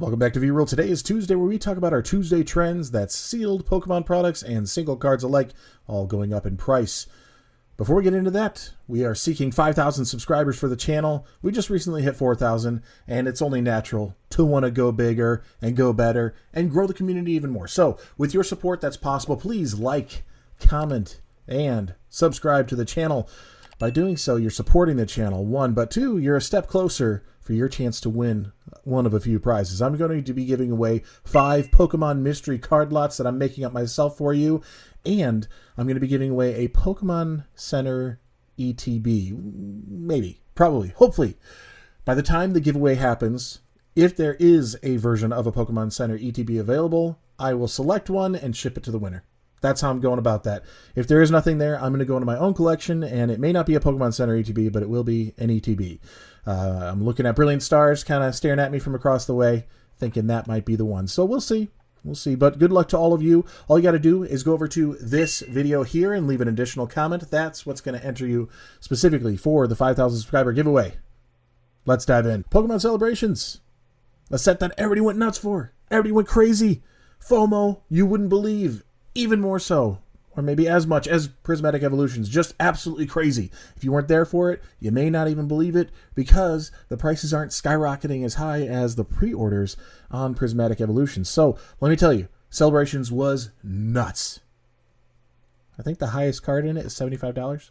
Welcome back to V-World. Today is Tuesday, where we talk about our Tuesday trends. That's sealed Pokemon products and single cards alike, all going up in price. Before we get into that, we are seeking 5,000 subscribers for the channel. We just recently hit 4,000, and it's only natural to want to go bigger and go better and grow the community even more. So, with your support, that's possible. Please like, comment, and subscribe to the channel. By doing so, you're supporting the channel, one, but two, you're a step closer for your chance to win one of a few prizes. I'm going to be giving away 5 Pokemon mystery card lots that I'm making up myself for you, and I'm going to be giving away a Pokemon Center ETB. Maybe, probably, hopefully. By the time the giveaway happens, if there is a version of a Pokemon Center ETB available, I will select one and ship it to the winner. That's how I'm going about that. If there is nothing there, I'm going to go into my own collection, and it may not be a Pokemon Center ETB, but it will be an ETB. I'm looking at Brilliant Stars kind of staring at me from across the way, thinking that might be the one. So we'll see. We'll see. But good luck to all of you. All you got to do is go over to this video here and leave an additional comment. That's what's going to enter you specifically for the 5,000 subscriber giveaway. Let's dive in. Pokemon Celebrations. A set that everybody went nuts for. Everybody went crazy. FOMO, you wouldn't believe. Even more so, or maybe as much as Prismatic Evolutions. Just absolutely crazy. If you weren't there for it, you may not even believe it, because the prices aren't skyrocketing as high as the pre-orders on Prismatic Evolutions. So, let me tell you, Celebrations was nuts. I think the highest card in it is $75.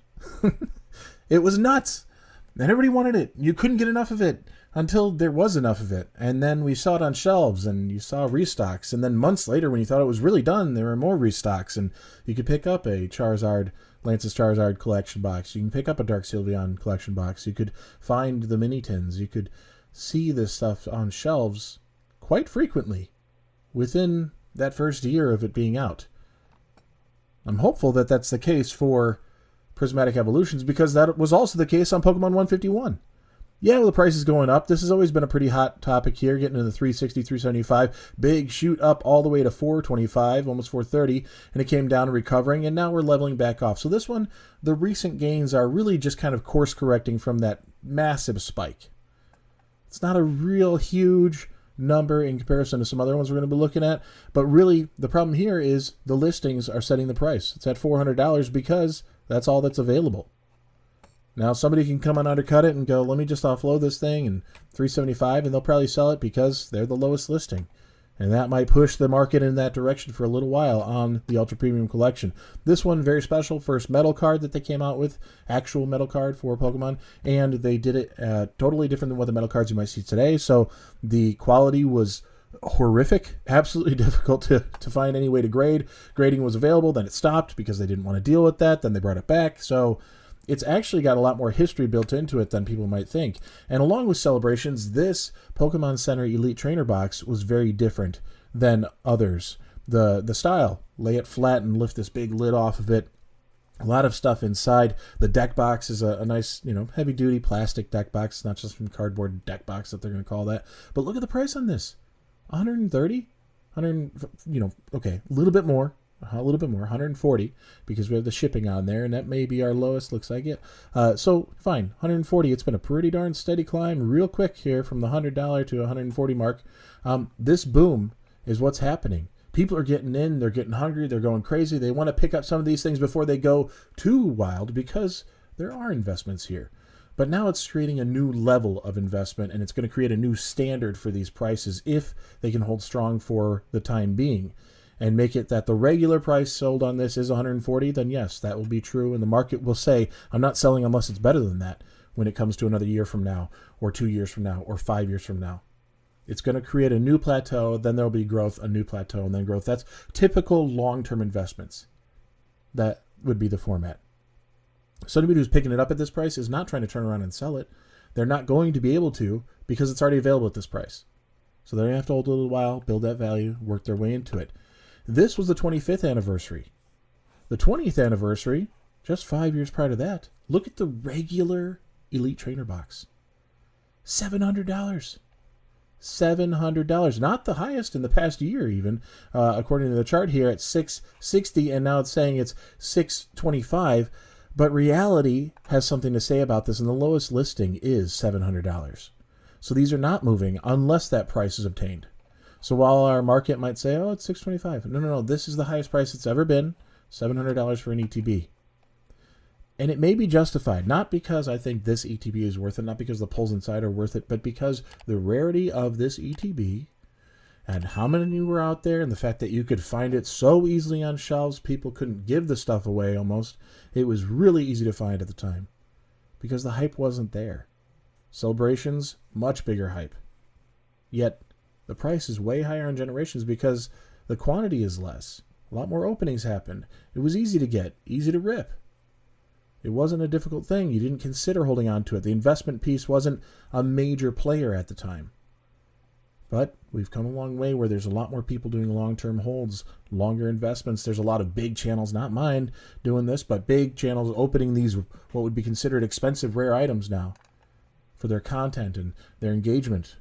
It was nuts. And everybody wanted it. You couldn't get enough of it until there was enough of it. And then we saw it on shelves, and you saw restocks. And then months later, when you thought it was really done, there were more restocks. And you could pick up a Charizard, Lance's Charizard collection box. You can pick up a Dark Sylveon collection box. You could find the mini tins. You could see this stuff on shelves quite frequently within that first year of it being out. I'm hopeful that that's the case for Prismatic Evolutions, because that was also the case on Pokemon 151. Yeah, well, the price is going up. This has always been a pretty hot topic here, getting into the 360, 375. Big shoot up all the way to 425, almost 430, and it came down recovering, and now we're leveling back off. So this one, the recent gains are really just kind of course correcting from that massive spike. It's not a real huge number in comparison to some other ones we're going to be looking at, but really the problem here is the listings are setting the price. It's at $400 because that's all that's available. Now somebody can come and undercut it and go, let me just offload this thing, and $375, and they'll probably sell it because they're the lowest listing. And that might push the market in that direction for a little while on the Ultra Premium Collection. This one, very special, first metal card that they came out with, actual metal card for Pokemon, and they did it totally different than what the metal cards you might see today. So the quality was horrific, absolutely difficult to find any way to grade. Grading was available, then it stopped because they didn't want to deal with that, then they brought it back. So it's actually got a lot more history built into it than people might think. And along with Celebrations, this Pokemon Center Elite Trainer box was very different than others. The style, lay it flat and lift this big lid off of it. A lot of stuff inside. The deck box is a nice, heavy-duty plastic deck box, not just from cardboard deck box that they're going to call that. But look at the price on this. 130? Okay, a little bit more. 140, because we have the shipping on there, and that may be our lowest, looks like it. So fine, 140. It's been a pretty darn steady climb real quick here from the $100 to 140 mark. This boom is what's happening. People are getting in, they're getting hungry, they're going crazy. They want to pick up some of these things before they go too wild, because there are investments here. But now it's creating a new level of investment, and it's going to create a new standard for these prices if they can hold strong for the time being. And make it that the regular price sold on this is 140, then yes, that will be true. And the market will say, I'm not selling unless it's better than that when it comes to another year from now, or 2 years from now, or 5 years from now. It's going to create a new plateau, then there'll be growth, a new plateau, and then growth. That's typical long-term investments. That would be the format. So anybody who's picking it up at this price is not trying to turn around and sell it. They're not going to be able to, because it's already available at this price. So they're going to have to hold it a little while, build that value, work their way into it. This was the 25th anniversary. The 20th anniversary, just 5 years prior to that, look at the regular Elite Trainer box. $700. $700. Not the highest in the past year even, according to the chart here at $660, and now it's saying it's $625. But reality has something to say about this, and the lowest listing is $700. So these are not moving unless that price is obtained. So while our market might say, oh, it's $625. No. This is the highest price it's ever been, $700 for an ETB. And it may be justified, not because I think this ETB is worth it, not because the pulls inside are worth it, but because the rarity of this ETB and how many were out there and the fact that you could find it so easily on shelves, people couldn't give the stuff away almost. It was really easy to find at the time because the hype wasn't there. Celebrations, much bigger hype. Yet the price is way higher on Generations because the quantity is less. A lot more openings happened. It was easy to get, easy to rip. It wasn't a difficult thing. You didn't consider holding on to it. The investment piece wasn't a major player at the time. But we've come a long way where there's a lot more people doing long-term holds, longer investments. There's a lot of big channels, not mine, doing this, but big channels opening these what would be considered expensive rare items now for their content and their engagement.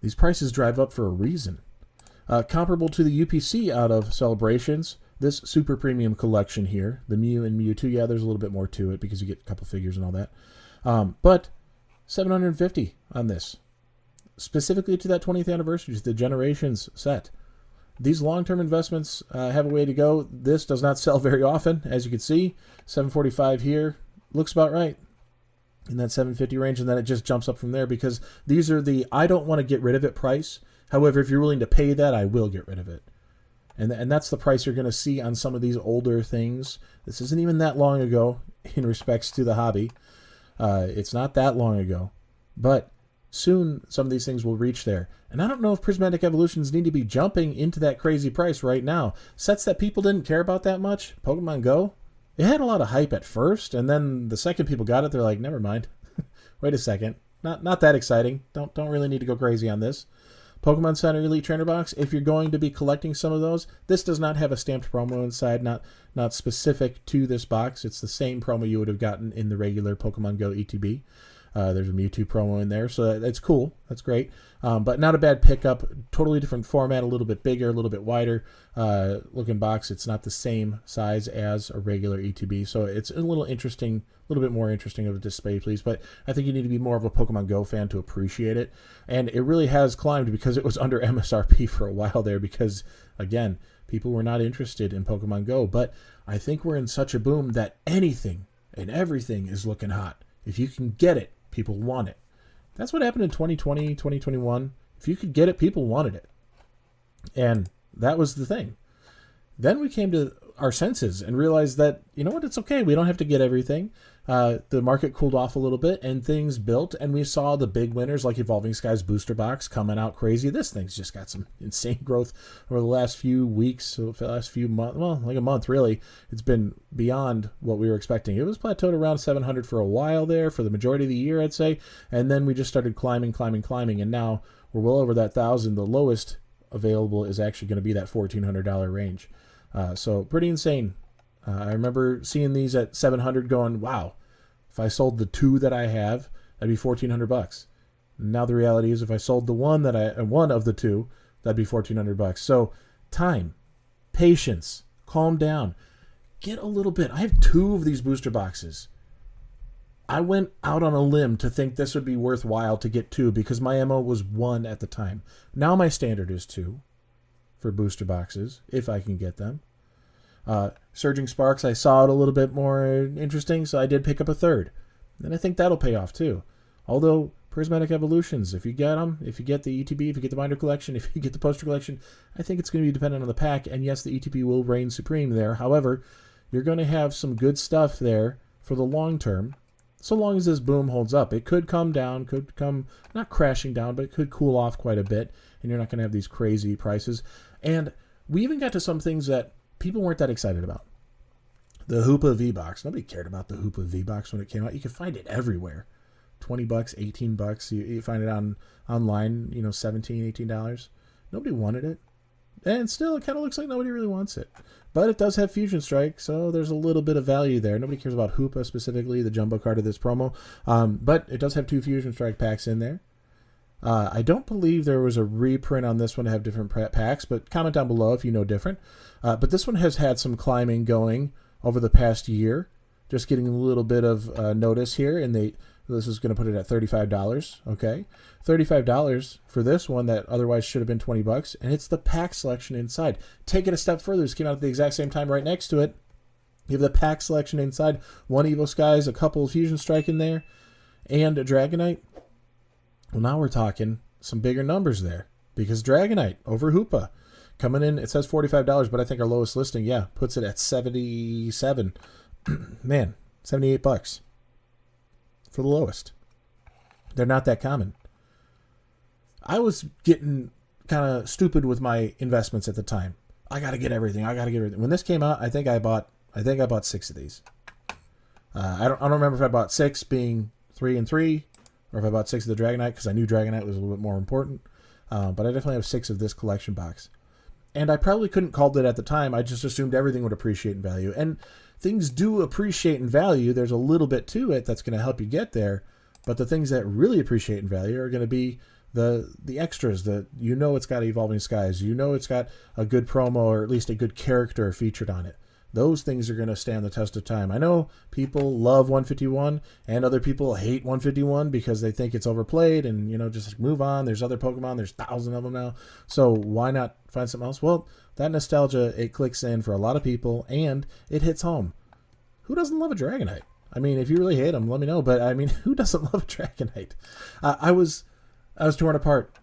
These prices drive up for a reason. Comparable to the UPC out of Celebrations, this super premium collection here, the Mew and Mewtwo, yeah, there's a little bit more to it because you get a couple figures and all that. But $750 on this. Specifically to that 20th anniversary, the Generations set. These long-term investments have a way to go. This does not sell very often, as you can see. $745 here. Looks about right in that $750 range, and then it just jumps up from there because these are the I don't want to get rid of it price. However, if you're willing to pay that, I will get rid of it. And that's the price you're going to see on some of these older things. This isn't even that long ago in respects to the hobby. It's not that long ago. But soon some of these things will reach there. And I don't know if Prismatic Evolutions need to be jumping into that crazy price right now. Sets that people didn't care about that much, Pokemon Go, it had a lot of hype at first, and then the second people got it, they're like, never mind. Wait a second. Not that exciting. Don't really need to go crazy on this. Pokemon Center Elite Trainer Box, if you're going to be collecting some of those, this does not have a stamped promo inside, not specific to this box. It's the same promo you would have gotten in the regular Pokemon Go ETB. There's a Mewtwo promo in there, so that's cool. That's great. But not a bad pickup. Totally different format, a little bit bigger, a little bit wider looking box. It's not the same size as a regular ETB, so it's a little interesting, a little bit more interesting of a display, please. But I think you need to be more of a Pokemon Go fan to appreciate it. And it really has climbed because it was under MSRP for a while there because, again, people were not interested in Pokemon Go. But I think we're in such a boom that anything and everything is looking hot. If you can get it, people want it. That's what happened in 2020, 2021. If you could get it, people wanted it. And that was the thing. Then we came to our senses and realized that, you know what, it's okay. We don't have to get everything. The market cooled off a little bit and things built, and we saw the big winners like Evolving Skies Booster Box coming out crazy. This thing's just got some insane growth over the last few weeks, so the last few months, well, like a month really. It's been beyond what we were expecting. It was plateaued around 700 for a while there for the majority of the year, I'd say, and then we just started climbing, and now we're well over that 1,000. The lowest available is actually going to be that $1,400 range. So pretty insane. I remember seeing these at 700 going, wow, if I sold the two that I have, that'd be $1,400. Now the reality is if I sold the one of the two, that'd be $1,400. So time, patience, calm down, get a little bit. I have two of these booster boxes. I went out on a limb to think this would be worthwhile to get two because my MO was one at the time. Now my standard is two for booster boxes, if I can get them. Surging Sparks, I saw it a little bit more interesting, so I did pick up a third. And I think that'll pay off too. Although, Prismatic Evolutions, if you get them, if you get the ETB, if you get the binder collection, if you get the poster collection, I think it's going to be dependent on the pack. And yes, the ETB will reign supreme there. However, you're going to have some good stuff there for the long term, so long as this boom holds up. It could come down, could come, not crashing down, but it could cool off quite a bit, and you're not going to have these crazy prices. And we even got to some things that people weren't that excited about. The Hoopa V-Box. Nobody cared about the Hoopa V-Box when it came out. You could find it everywhere. $20, $18. You find it online, $17, $18. Nobody wanted it. And still, it kind of looks like nobody really wants it. But it does have Fusion Strike, so there's a little bit of value there. Nobody cares about Hoopa specifically, the jumbo card of this promo. But it does have two Fusion Strike packs in there. I don't believe there was a reprint on this one to have different packs, but comment down below if you know different. But this one has had some climbing going over the past year. Just getting a little bit of notice here in the This is going to put it at $35, okay? $35 for this one that otherwise should have been 20 bucks, and it's the pack selection inside. Take it a step further. This came out at the exact same time right next to it. You have the pack selection inside. One Evo Skies, a couple of Fusion Strike in there, and a Dragonite. Well, now we're talking some bigger numbers there, because Dragonite over Hoopa coming in, it says $45, but I think our lowest listing, yeah, puts it at 77. Man, 78 bucks for the lowest. They're not that common. I was getting kind of stupid with my investments at the time. I got to get everything. When this came out, I think I bought 6 of these. I don't remember if I bought 6 being 3 and 3, or if I bought 6 of the Dragonite, because I knew Dragonite was a little bit more important. But I definitely have 6 of this collection box. And I probably couldn't call it at the time. I just assumed everything would appreciate in value. And things do appreciate in value. There's a little bit to it that's going to help you get there. But the things that really appreciate in value are going to be the extras. It's got Evolving Skies. It's got a good promo, or at least a good character featured on it. Those things are going to stand the test of time. I know people love 151, and other people hate 151 because they think it's overplayed, and, just move on. There's other Pokemon. There's thousands of them now. So why not find something else? Well, that nostalgia, it clicks in for a lot of people, and it hits home. Who doesn't love a Dragonite? I mean, if you really hate them, let me know. But, I mean, who doesn't love a Dragonite? I was torn apart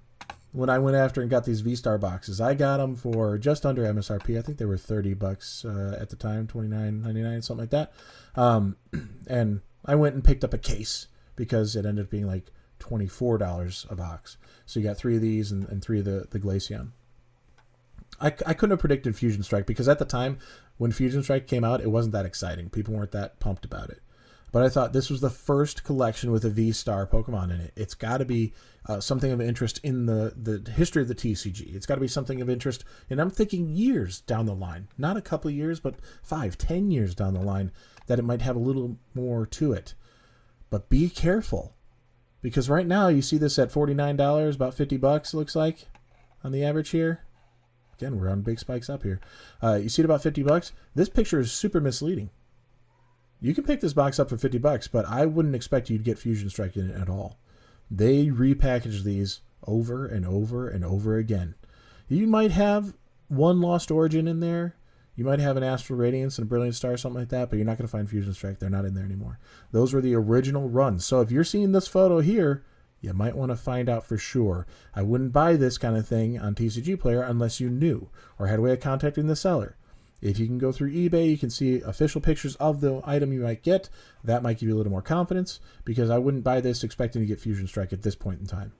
when I went after and got these VSTAR boxes. I got them for just under MSRP. I think they were $30 at the time, $29.99, something like that. And I went and picked up a case because it ended up being like $24 a box. So you got 3 of these and 3 of the Glaceon. I couldn't have predicted Fusion Strike, because at the time when Fusion Strike came out, it wasn't that exciting. People weren't that pumped about it. But I thought this was the first collection with a VSTAR Pokemon in it. It's got to be something of interest in the history of the TCG. It's got to be something of interest, and I'm thinking years down the line. Not a couple of years, but 5, 10 years down the line, that it might have a little more to it. But be careful, because right now you see this at $49, about 50 bucks, it looks like, on the average here. Again, we're on big spikes up here. You see it about 50 bucks. This picture is super misleading. You can pick this box up for 50 bucks, but I wouldn't expect you to get Fusion Strike in it at all. They repackage these over and over and over again. You might have one Lost Origin in there. You might have an Astral Radiance and a Brilliant Star, something like that, but you're not going to find Fusion Strike. They're not in there anymore. Those were the original runs. So if you're seeing this photo here, you might want to find out for sure. I wouldn't buy this kind of thing on TCG Player unless you knew or had a way of contacting the seller. If you can go through eBay, you can see official pictures of the item you might get. That might give you a little more confidence, because I wouldn't buy this expecting to get Fusion Strike at this point in time.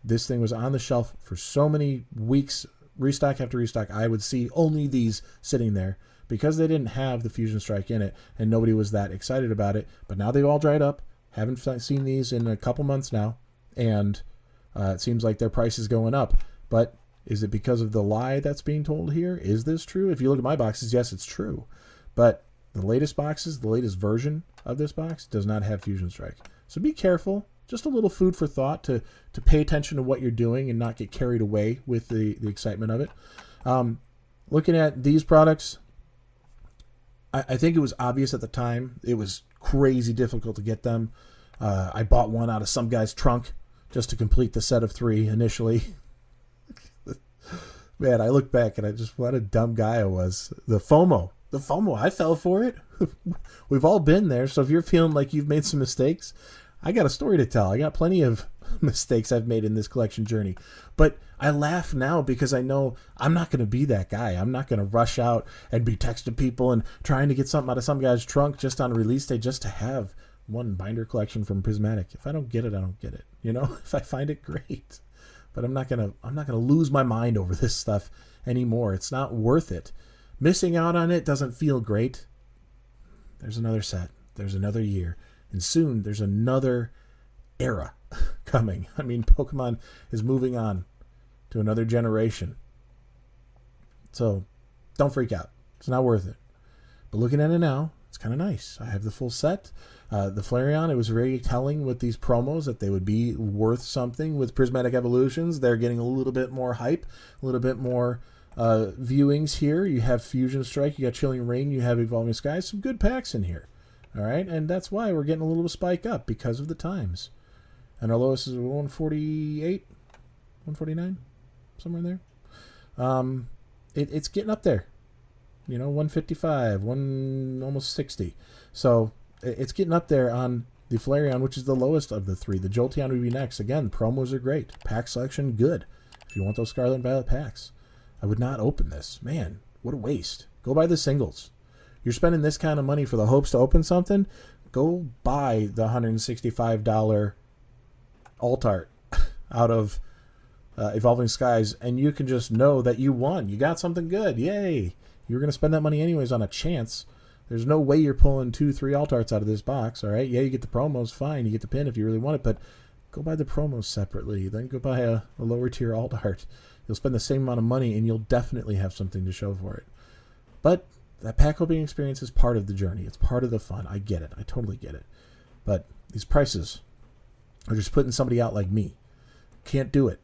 This thing was on the shelf for so many weeks, restock after restock. I would see only these sitting there because they didn't have the Fusion Strike in it, and nobody was that excited about it. But now they've all dried up. Haven't seen these in a couple months now, and it seems like their price is going up. But is it because of the lie that's being told here? Is this true? If you look at my boxes, yes, it's true. But the latest boxes, the latest version of this box does not have Fusion Strike. So be careful. Just a little food for thought to pay attention to what you're doing and not get carried away with the excitement of it. Looking at these products, I think it was obvious at the time. It was crazy difficult to get them. I bought one out of some guy's trunk just to complete the set of 3 initially. Man, I look back and what a dumb guy I was. The FOMO, I fell for it. We've all been there. So if you're feeling like you've made some mistakes, I got a story to tell. I got plenty of mistakes I've made in this collection journey. But I laugh now because I know I'm not going to be that guy. I'm not going to rush out and be texting people and trying to get something out of some guy's trunk just on release day just to have one binder collection from Prismatic. If I don't get it, I don't get it. If I find it, great. But I'm not gonna lose my mind over this stuff anymore. It's not worth it. Missing out on it doesn't feel great. There's another set. There's another year. And soon there's another era coming. I mean, Pokemon is moving on to another generation. So don't freak out. It's not worth it. But looking at it now, it's kind of nice. I have the full set. The Flareon, it was very telling with these promos that they would be worth something. With Prismatic Evolutions, they're getting a little bit more hype, a little bit more viewings here. You have Fusion Strike, you got Chilling Rain, you have Evolving Skies. Some good packs in here. All right, and that's why we're getting a little spike up because of the times. And our lowest is 148, 149, somewhere in there. It's getting up there. 155, almost 60. So it's getting up there on the Flareon, which is the lowest of the three. The Jolteon would be next. Again, promos are great. Pack selection, good. If you want those Scarlet and Violet packs. I would not open this. Man, what a waste. Go buy the singles. You're spending this kind of money for the hopes to open something. Go buy the $165 alt art out of Evolving Skies, and you can just know that you won. You got something good. Yay. You were going to spend that money anyways on a chance. There's no way you're pulling 2-3 alt arts out of this box, all right? Yeah, you get the promos, fine. You get the pin if you really want it, but go buy the promos separately. Then go buy a lower tier alt art. You'll spend the same amount of money, and you'll definitely have something to show for it. But that pack opening experience is part of the journey. It's part of the fun. I get it. I totally get it. But these prices are just putting somebody out like me. Can't do it.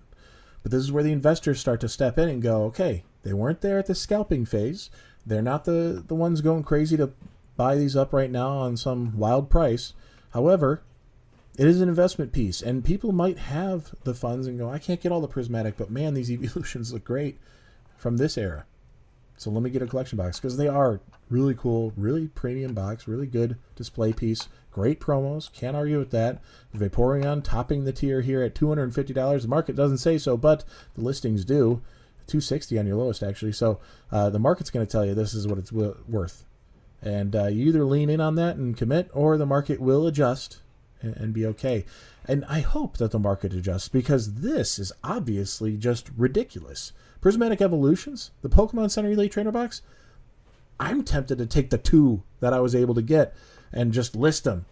But this is where the investors start to step in and go, okay, they weren't there at the scalping phase. They're not the ones going crazy to buy these up right now on some wild price. However, it is an investment piece, and people might have the funds and go, I can't get all the Prismatic, but man, these evolutions look great from this era. So let me get a collection box, because they are really cool, really premium box, really good display piece, great promos, can't argue with that. Vaporeon topping the tier here at $250. The market doesn't say so, but the listings do. $260 on your lowest, actually. So the market's going to tell you this is what it's worth. And you either lean in on that and commit, or the market will adjust and be okay. And I hope that the market adjusts, because this is obviously just ridiculous. Prismatic Evolutions, the Pokemon Center Elite Trainer Box, I'm tempted to take the 2 that I was able to get and just list them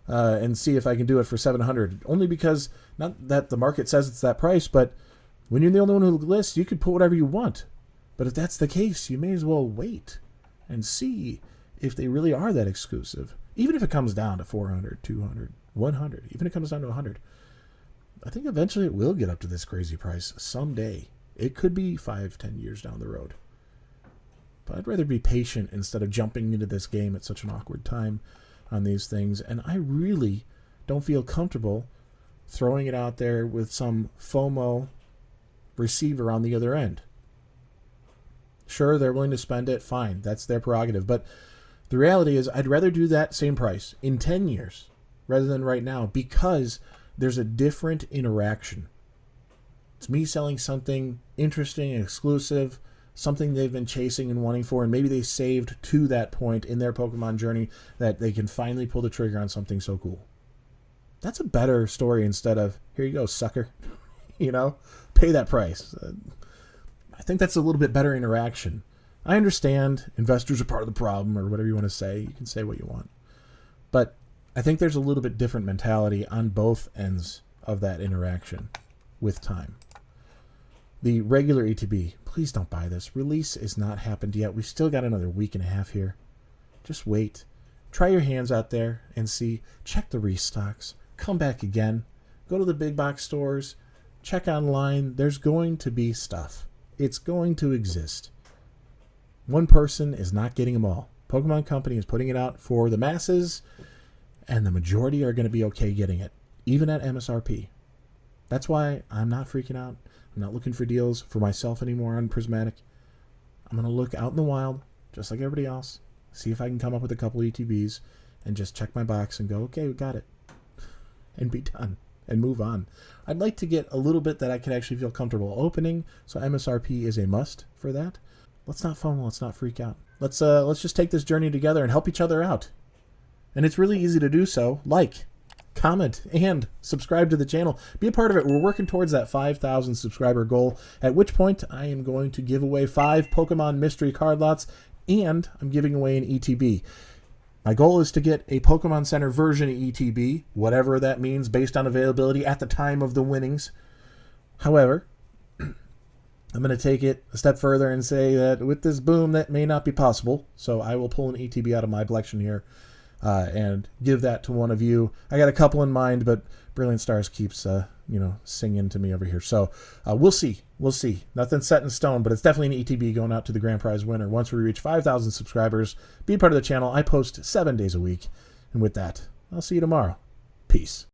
and see if I can do it for $700. Only because, not that the market says it's that price, but when you're the only one who lists, you can put whatever you want. But if that's the case, you may as well wait and see if they really are that exclusive. Even if it comes down to 400, 200, 100, even if it comes down to 100. I think eventually it will get up to this crazy price someday. It could be 5-10 years down the road. But I'd rather be patient instead of jumping into this game at such an awkward time on these things. And I really don't feel comfortable throwing it out there with some FOMO receiver on the other end. Sure, they're willing to spend it. Fine, that's their prerogative. But the reality is I'd rather do that same price in 10 years rather than right now, because there's a different interaction. It's me selling something interesting and exclusive, something they've been chasing and wanting for, and maybe they saved to that point in their Pokemon journey that they can finally pull the trigger on something so cool. That's a better story instead of, here you go, sucker. Pay that price. I think that's a little bit better interaction. I understand investors are part of the problem, or whatever you want to say. You can say what you want. But I think there's a little bit different mentality on both ends of that interaction with time. The regular ETB, please don't buy this. Release is not happened yet. We've still got another week and a half here. Just wait. Try your hands out there and see. Check the restocks. Come back again. Go to the big box stores. Check online. There's going to be stuff. It's going to exist. One person is not getting them all. Pokemon Company is putting it out for the masses, and the majority are going to be okay getting it, even at MSRP. That's why I'm not freaking out. I'm not looking for deals for myself anymore on Prismatic. I'm going to look out in the wild, just like everybody else, see if I can come up with a couple ETBs, and just check my box and go, okay, we got it, and be done, and move on. I'd like to get a little bit that I can actually feel comfortable opening, so MSRP is a must for that. Let's not FOMO, let's not freak out. Let's just take this journey together and help each other out. And it's really easy to do so. Like, comment, and subscribe to the channel. Be a part of it. We're working towards that 5,000 subscriber goal, at which point I am going to give away 5 Pokemon mystery card lots, and I'm giving away an ETB. My goal is to get a Pokemon Center version ETB, whatever that means based on availability at the time of the winnings. However, I'm going to take it a step further and say that with this boom, that may not be possible. So I will pull an ETB out of my collection here and give that to one of you. I got a couple in mind, but Brilliant Stars keeps, singing to me over here. So we'll see. We'll see. Nothing's set in stone, but it's definitely an ETB going out to the grand prize winner. Once we reach 5,000 subscribers, be part of the channel. I post 7 days a week. And with that, I'll see you tomorrow. Peace.